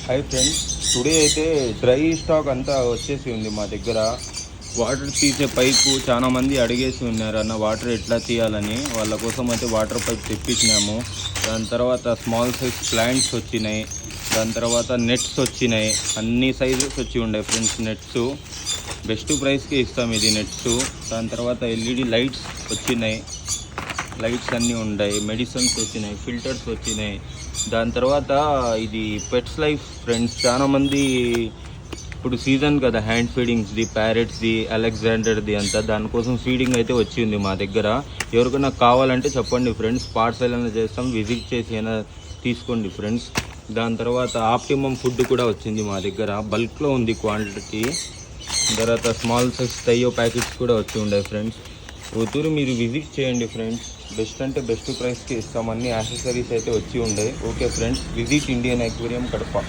Hi friends, today అయితే dry stock అంతా వచ్చేసి ఉంది మా దగ్గర. వాటర్ తీసే పైపు చాలా మంది అడిగేసి ఉన్నారు అన్న, వాటర్ ఎట్లా తీయాలని. వాళ్ళ కోసం అయితే వాటర్ పైప్ తెప్పించినాము. దాని తర్వాత స్మాల్ సైజ్ ప్లాంట్స్ వచ్చినాయి. దాని తర్వాత నెట్స్ వచ్చినాయి. అన్ని సైజెస్ వచ్చి ఉండే ఫ్రెండ్స్ నెట్స్. బెస్ట్ ప్రైస్కి ఇస్తాం ఇది నెట్స్. దాని తర్వాత ఎల్ఈడి లైట్స్ వచ్చినాయి. లైట్స్ అన్నీ ఉన్నాయి. మెడిసిన్స్ వచ్చినాయి, ఫిల్టర్స్ వచ్చినాయి. దాని తర్వాత ఇది పెట్స్ లైఫ్ ఫ్రెండ్స్. చాలామంది ఇప్పుడు సీజన్ కదా, హ్యాండ్ ఫీడింగ్స్ది, ప్యారెట్స్ది, అలెగ్జాండర్ది అంతా. దానికోసం ఫీడింగ్ అయితే వచ్చింది మా దగ్గర. ఎవరికైనా కావాలంటే చెప్పండి ఫ్రెండ్స్, పార్సల్ అయినా చేస్తాం, విజిట్ చేసి అయినా తీసుకోండి ఫ్రెండ్స్. దాని తర్వాత ఆప్టిమమ్ ఫుడ్ కూడా వచ్చింది మా దగ్గర, బల్క్లో ఉంది క్వాంటిటీ. తర్వాత స్మాల్ సైజ్ తయ్యో ప్యాకెట్స్ కూడా వచ్చి ఉండే ఫ్రెండ్స్. ఓతూరు మీరు విజిట్ చేయండి ఫ్రెండ్స్. బెస్ట్ అంటే బెస్ట్ ప్రైస్కి ఇస్తాం. అన్ని యాక్సెసరీస్ అయితే వచ్చి ఉండే. Okay friends, visit Indian aquarium Kadapa.